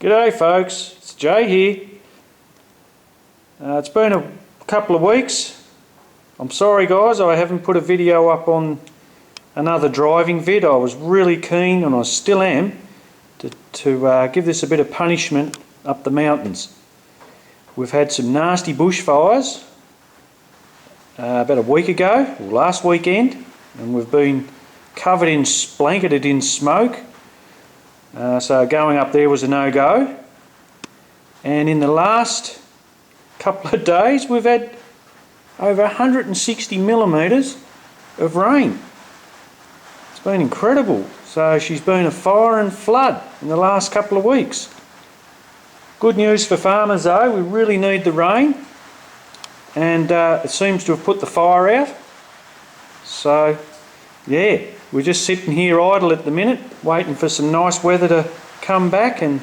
G'day folks, it's Jay here. It's been a couple of weeks. I'm sorry guys, I haven't put a video up on another driving vid. I was really keen, and I still am, to give this a bit of punishment up the mountains. We've had some nasty bushfires about a week ago, or last weekend, and we've been blanketed in smoke. So going up there was a no-go, and in the last couple of days we've had over 160 millimetres of rain. It's been incredible. So she's been a fire and flood in the last couple of weeks. Good news for farmers though, we really need the rain, and it seems to have put the fire out. So yeah, we're just sitting here idle at the minute, waiting for some nice weather to come back, and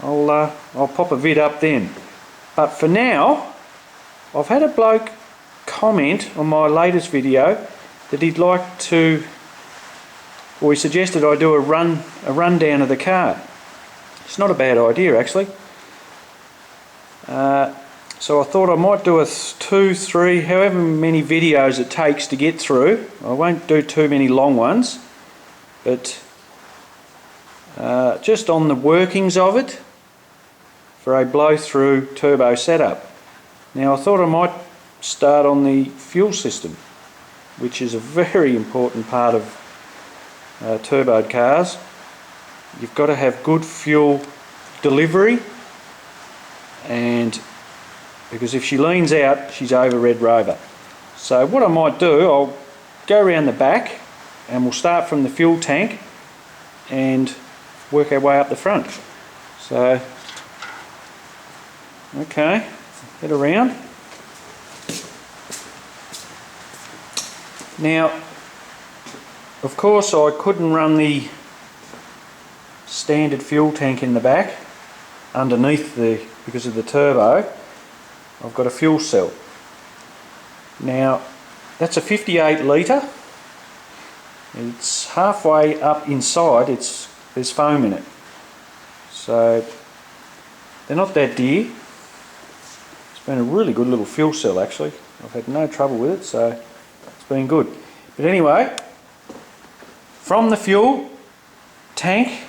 I'll pop a vid up then. But for now, I've had a bloke comment on my latest video that he'd like to, or he suggested I do a rundown of the car. It's not a bad idea actually. So I thought I might do a 2, 3, however many videos it takes to get through. I won't do too many long ones, but just on the workings of it for a blow-through turbo setup. Now I thought I might start on the fuel system, which is a very important part of turboed cars. You've got to have good fuel delivery, and because if she leans out, she's over Red Rover. So what I might do, I'll go around the back and we'll start from the fuel tank and work our way up the front. So, okay, head around. Now, of course I couldn't run the standard fuel tank in the back underneath because of the turbo. I've got a fuel cell. Now that's a 58 litre. It's halfway up inside, there's foam in it. So they're not that dear. It's been a really good little fuel cell actually. I've had no trouble with it, so it's been good. But anyway, from the fuel tank,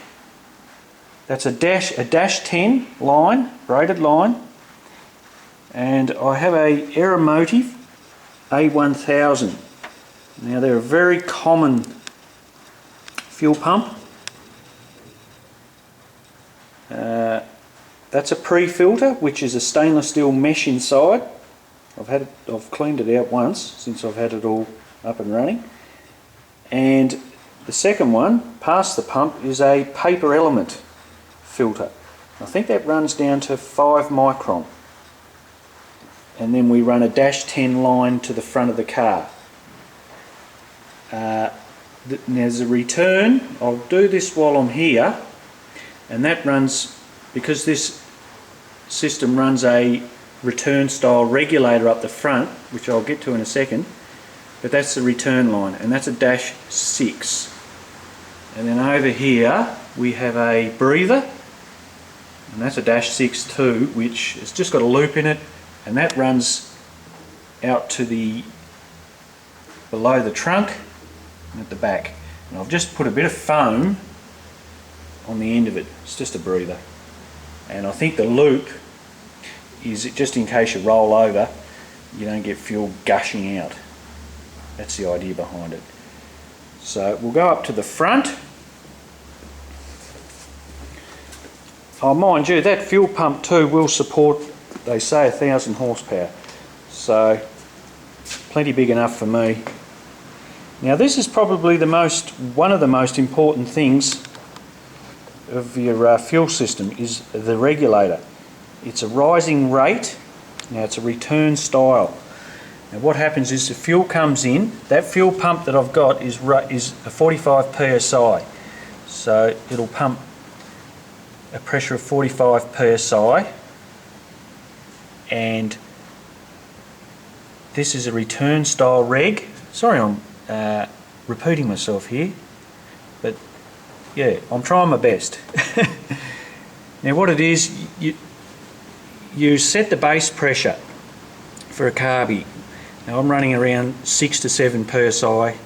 that's a dash 10 line, braided line. And I have a Aeromotive A1000. Now they're a very common fuel pump. That's a pre-filter, which is a stainless steel mesh inside. I've cleaned it out once since I've had it all up and running. And the second one, past the pump, is a paper element filter. I think that runs down to 5 micron. And then we run a dash 10 line to the front of the car. There's a return. I'll do this while I'm here, and that runs, because this system runs a return style regulator up the front, which I'll get to in a second, but that's the return line, and that's a dash 6. And then over here we have a breather, and that's a dash 6 too, which has just got a loop in it, and that runs out to below the trunk and at the back. And I've just put a bit of foam on the end of it. It's just a breather. And I think the loop is just in case you roll over, you don't get fuel gushing out. That's the idea behind it. So we'll go up to the front. Oh, mind you, that fuel pump too will support, they say, 1,000 horsepower, so plenty big enough for me. Now this is probably one of the most important things of your fuel system, is the regulator. It's a rising rate. Now it's a return style. Now what happens is the fuel comes in, that fuel pump that I've got is a 45 psi, so it'll pump a pressure of 45 psi. And this is a return style reg. Sorry I'm repeating myself here, but yeah, I'm trying my best. Now what it is, you set the base pressure for a carby. Now I'm running around 6 to 7 psi,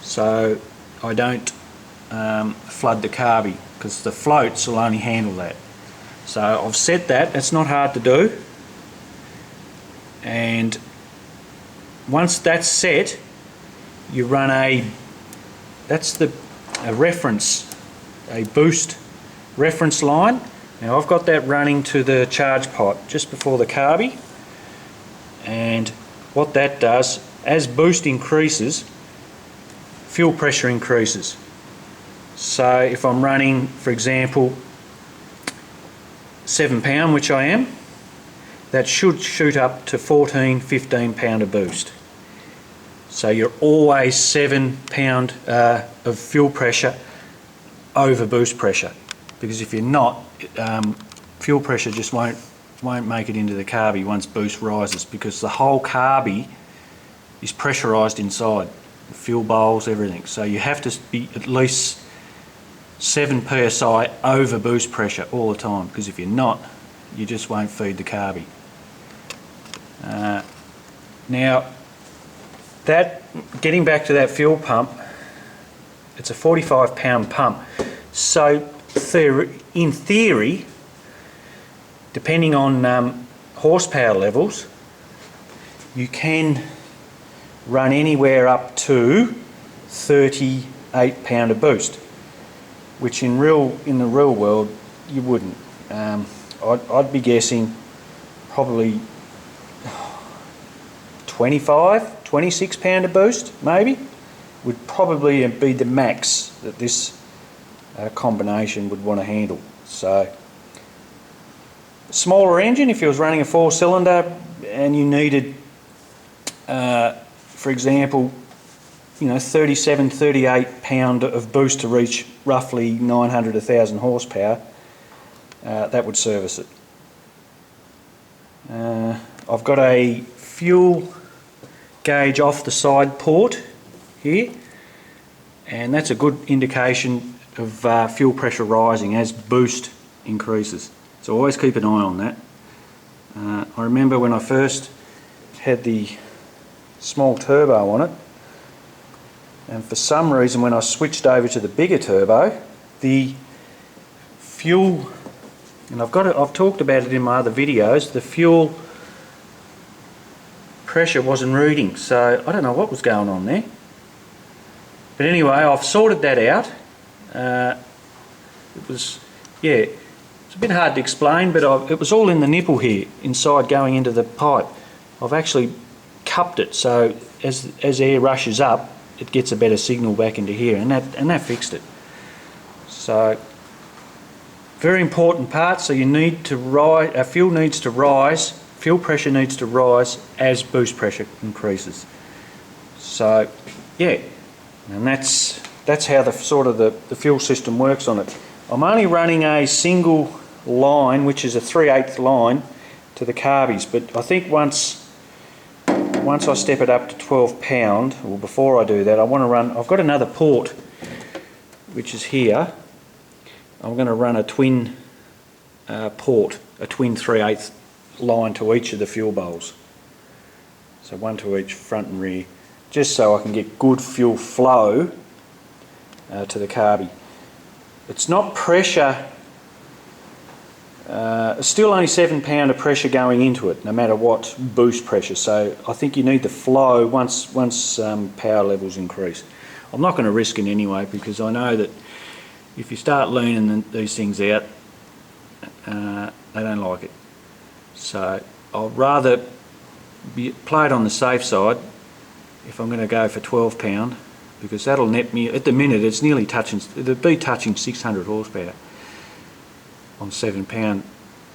so I don't flood the carby, because the floats will only handle that. So I've set that. It's not hard to do, and once that's set, you run a boost reference line. Now I've got that running to the charge pipe just before the carby, and what that does, as boost increases, fuel pressure increases. So if I'm running, for example, 7 pound, which I am, that should shoot up to 14-15 pound of boost. So you're always 7 pound of fuel pressure over boost pressure, because if you're not, fuel pressure just won't make it into the carby once boost rises, because the whole carby is pressurised inside, fuel bowls, everything. So you have to be at least 7 psi over boost pressure all the time, because if you're not, you just won't feed the carby. Now, getting back to that fuel pump, it's a 45 pound pump. So in theory, depending on horsepower levels, you can run anywhere up to 38 pound of boost, which in the real world you wouldn't. I'd be guessing probably 26 pound of boost maybe would probably be the max that this combination would want to handle. So smaller engine, if you was running a 4-cylinder and you needed for example, 37-38 pound of boost to reach roughly 900 to 1000 horsepower, that would service it. I've got a fuel gauge off the side port here, and that's a good indication of fuel pressure rising as boost increases. So always keep an eye on that. I remember when I first had the small turbo on it, and for some reason when I switched over to the bigger turbo, the fuel, and I've talked about it in my other videos, the fuel pressure wasn't reading, so I don't know what was going on there. But anyway, I've sorted that out. It's a bit hard to explain, but it was all in the nipple here, inside going into the pipe. I've actually cupped it, so as air rushes up, it gets a better signal back into here, and that fixed it. So very important part. So you need to rise, fuel pressure needs to rise as boost pressure increases. So yeah, and that's how the fuel system works on it. I'm only running a single line, which is a 3/8 line to the carbies, but I think once I step it up to 12 pound, or before I do that, I've got another port which is here. I'm going to run a twin port, a twin 3/8 line to each of the fuel bowls. So one to each front and rear, just so I can get good fuel flow to the carby. It's not pressure, it's still only 7 pound of pressure going into it, no matter what boost pressure. So I think you need the flow once power levels increase. I'm not going to risk it anyway, because I know that if you start leaning these things out, they don't like it. So I'd rather play it on the safe side if I'm going to go for 12 pound, because that'll net me, at the minute it's nearly touching, it'll be touching 600 horsepower on 7 pound.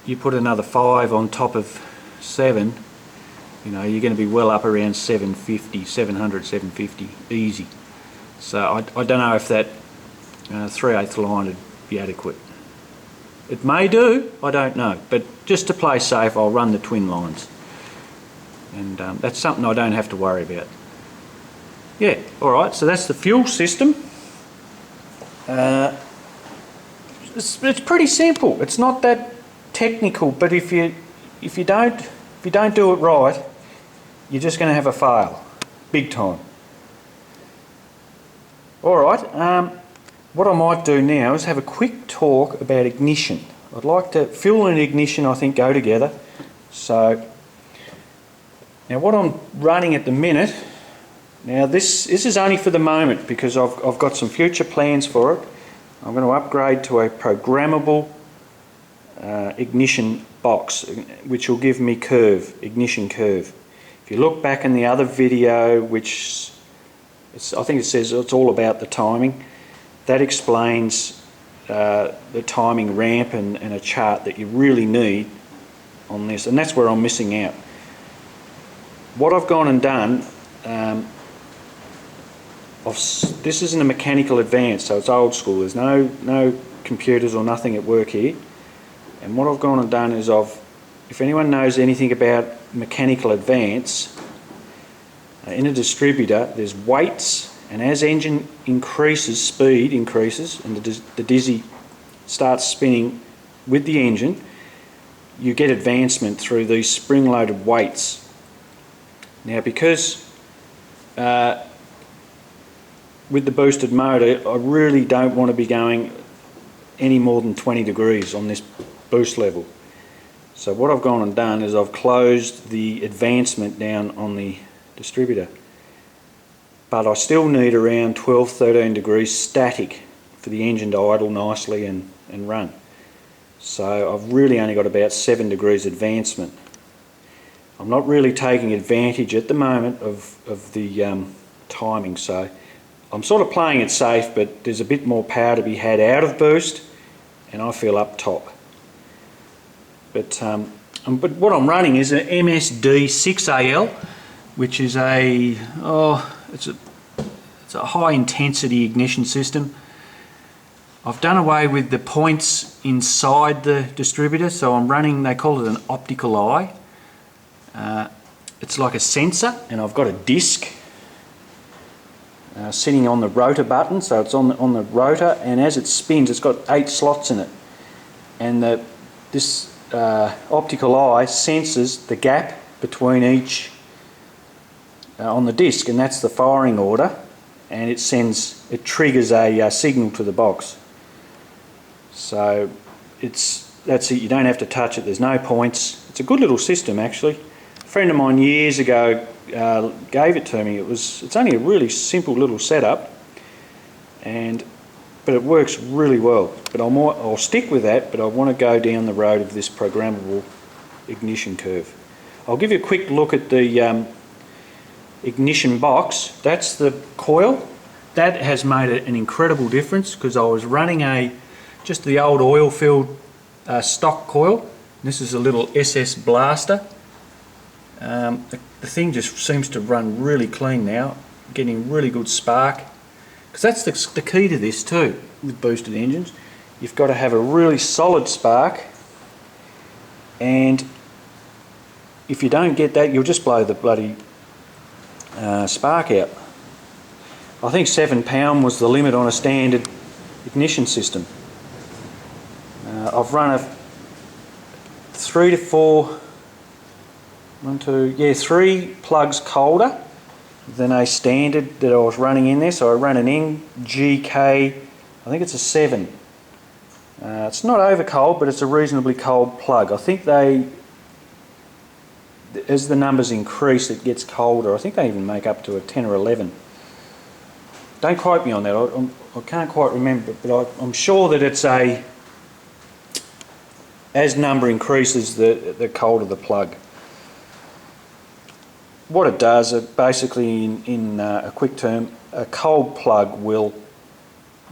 You put another 5 on top of 7, you're going to be well up around 750, 700, 750 easy. So I don't know if that 3/8 line would be adequate. It may do, I don't know, but just to play safe, I'll run the twin lines, and that's something I don't have to worry about. Yeah, alright, so that's the fuel system. it's pretty simple. It's not that technical, but if you don't do it right, you're just going to have a fail, big time. All right. What I might do now is have a quick talk about ignition. I'd like to fuel and ignition, I think, go together. So now what I'm running at the minute. Now this is only for the moment because I've got some future plans for it. I'm going to upgrade to a programmable ignition box, which will give me ignition curve. If you look back in the other video, which I think it says it's all about the timing, that explains the timing ramp and a chart that you really need on this, and that's where I'm missing out. What I've gone and done, this isn't a mechanical advance, so it's old school. There's no computers or nothing at work here. And what I've gone and done is if anyone knows anything about mechanical advance, in a distributor there's weights, and as engine speed increases and the dizzy starts spinning with the engine, you get advancement through these spring-loaded weights. Now because with the boosted motor, I really don't want to be going any more than 20 degrees on this boost level. So what I've gone and done is I've closed the advancement down on the distributor. But I still need around 12-13 degrees static for the engine to idle nicely and run. So I've really only got about 7 degrees advancement. I'm not really taking advantage at the moment of the timing, so I'm sort of playing it safe, but there's a bit more power to be had out of boost, and I feel up top. But what I'm running is an MSD6AL, which is it's a high intensity ignition system. I've done away with the points inside the distributor, so I'm running, they call it an optical eye. It's like a sensor, and I've got a disc sitting on the rotor button, so it's on the rotor, and as it spins it's got 8 slots in it, and this optical eye senses the gap between each on the disc, and that's the firing order, and it triggers a signal to the box. So that's it, you don't have to touch it, there's no points. It's a good little system actually. A friend of mine years ago gave it to me. It's only a really simple little setup, but it works really well. But I'll stick with that, but I want to go down the road of this programmable ignition curve. I'll give you a quick look at the ignition box. That's the coil. That has made an incredible difference because I was running just the old oil-filled stock coil. This is a little SS blaster. The thing just seems to run really clean now, getting really good spark. Because that's the key to this too, with boosted engines. You've got to have a really solid spark, and if you don't get that, you'll just blow the bloody spark out. I think 7 pound was the limit on a standard ignition system. I've run a 3 to 4, 3 plugs colder than a standard that I was running in there. So I ran an NGK, I think it's a 7. It's not over cold, but it's a reasonably cold plug. I think as the numbers increase, it gets colder. I think they even make up to a 10 or 11. Don't quote me on that. I can't quite remember, but I'm sure that it's as number increases, the colder the plug. What it does, it basically, in a quick term, a cold plug will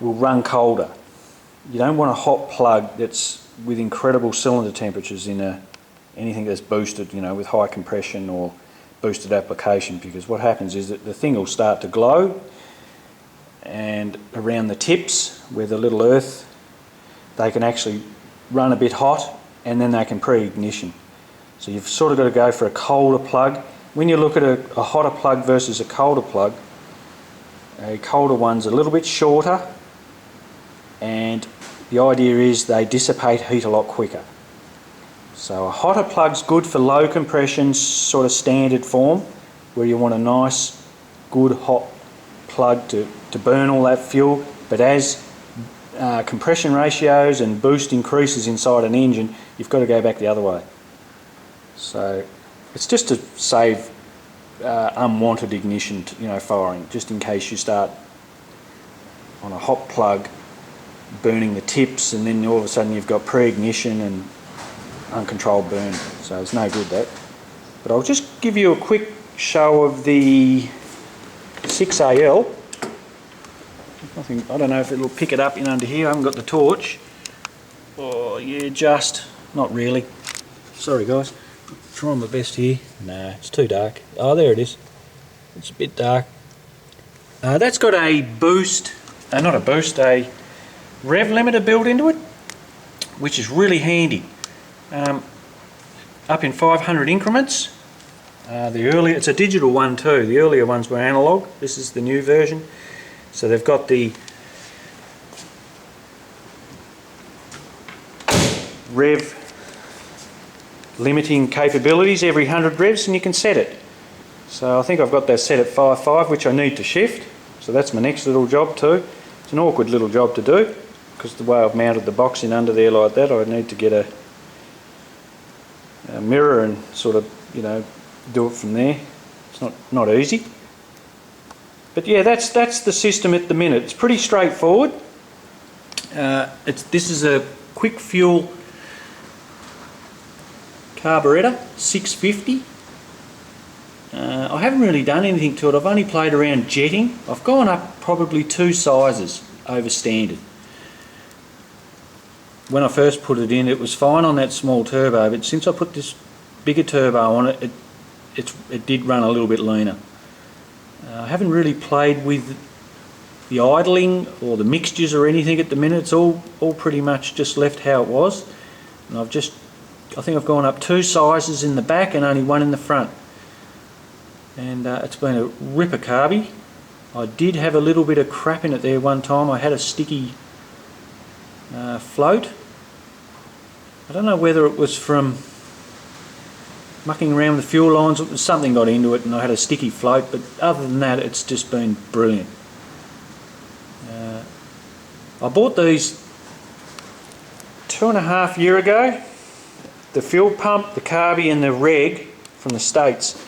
run colder. You don't want a hot plug that's with incredible cylinder temperatures in anything that's boosted, with high compression or boosted application, because what happens is that the thing will start to glow, and around the tips where the little earth, they can actually run a bit hot, and then they can pre-ignition. So you've sort of got to go for a colder plug. When you look at a hotter plug versus a colder plug, a colder one's a little bit shorter and the idea is they dissipate heat a lot quicker. So a hotter plug's good for low compression, sort of standard form, where you want a nice, good hot plug to burn all that fuel. But as compression ratios and boost increases inside an engine, you've got to go back the other way. So it's just to save unwanted ignition, firing, just in case you start on a hot plug burning the tips, and then all of a sudden you've got pre-ignition and uncontrolled burn. So it's no good, that. But I'll just give you a quick show of the 6AL. I don't know if it'll pick it up in under here. I haven't got the torch. Oh yeah, just not really. Sorry guys, trying my best here. No, it's too dark. Oh, there it is. It's a bit dark. That's got a boost, not a boost, a rev limiter built into it, which is really handy. Up in 500 increments. It's a digital one too. The earlier ones were analog. This is the new version. So they've got the rev limiting capabilities every 100 revs, and you can set it. So I think I've got that set at 5.5, which I need to shift. So that's my next little job too. It's an awkward little job to do, because the way I've mounted the box in under there like that, I need to get a mirror and sort of, do it from there. It's not easy. But yeah, that's the system at the minute. It's pretty straightforward. This is a quick fuel carburetor, 650. I haven't really done anything to it. I've only played around jetting. I've gone up probably 2 sizes over standard. When I first put it in, it was fine on that small turbo, but since I put this bigger turbo on it, it did run a little bit leaner. I haven't really played with the idling or the mixtures or anything at the minute. It's all pretty much just left how it was. And I think I've gone up 2 sizes in the back and only 1 in the front. And it's been a ripper carby. I did have a little bit of crap in it there one time. I had a sticky float. I don't know whether it was from mucking around with the fuel lines, something got into it and I had a sticky float, but other than that it's just been brilliant. I bought these 2.5 years ago, the fuel pump, the carby and the reg from the States,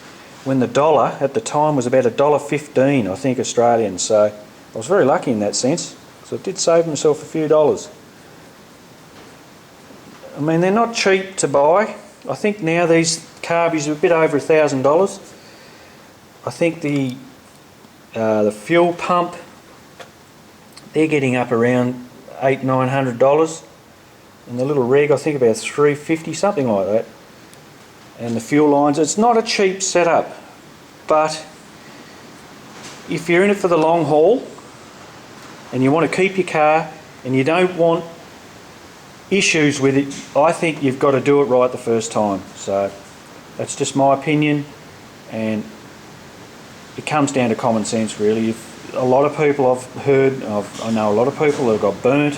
when the dollar at the time was about $1.15, I think, Australian. So I was very lucky in that sense, so I did save myself a few dollars. I mean, they're not cheap to buy. I think now these carbies are a bit over $1,000. I think the fuel pump, they're getting up around $800–900, and the little reg I think about $350, something like that. And the fuel lines, it's not a cheap setup, but if you're in it for the long haul and you want to keep your car and you don't want issues with it, I think you've got to do it right the first time. So that's just my opinion, and it comes down to common sense really. If a lot of people I know a lot of people that have got burnt,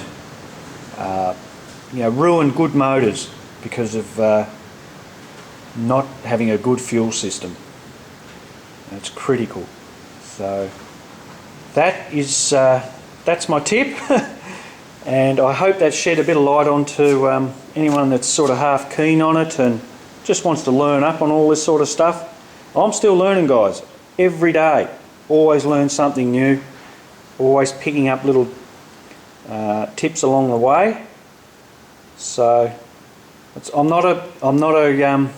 ruined good motors because of not having a good fuel system. It's critical. So that's my tip. And I hope that shed a bit of light onto anyone that's sort of half keen on it and just wants to learn up on all this sort of stuff. I'm still learning, guys, every day. Always learn something new, always picking up little tips along the way. So I'm not an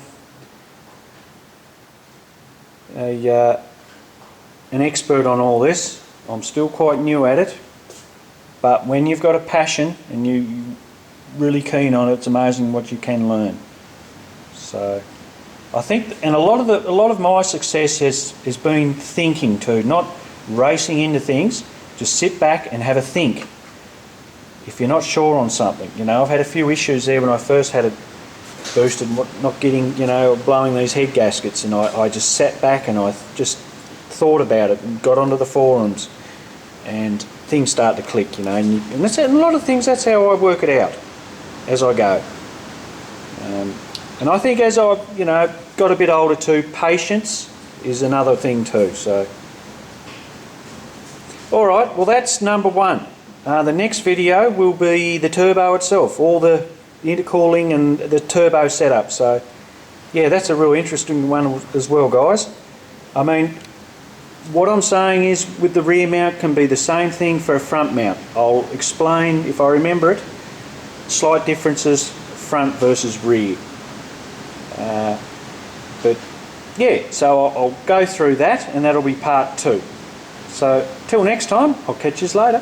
expert on all this. I'm still quite new at it. But when you've got a passion and you're really keen on it, it's amazing what you can learn. So I think, and a lot of my success has been thinking too, not racing into things. Just sit back and have a think. If you're not sure on something, I've had a few issues there when I first had it boosted, not getting, blowing these head gaskets, and I just sat back and I just thought about it and got onto the forums, and things start to click, you know, and that's a lot of things. That's how I work it out as I go. And I think as I've, you know, got a bit older too, patience is another thing too. So, all right, well that's number one. The next video will be the turbo itself, all the intercooling and the turbo setup. So, yeah, that's a real interesting one as well, guys. I mean, what I'm saying is with the rear mount can be the same thing for a front mount. I'll explain, if I remember it, slight differences front versus rear. But yeah, so I'll go through that, and that'll be part 2. So till next time, I'll catch you later.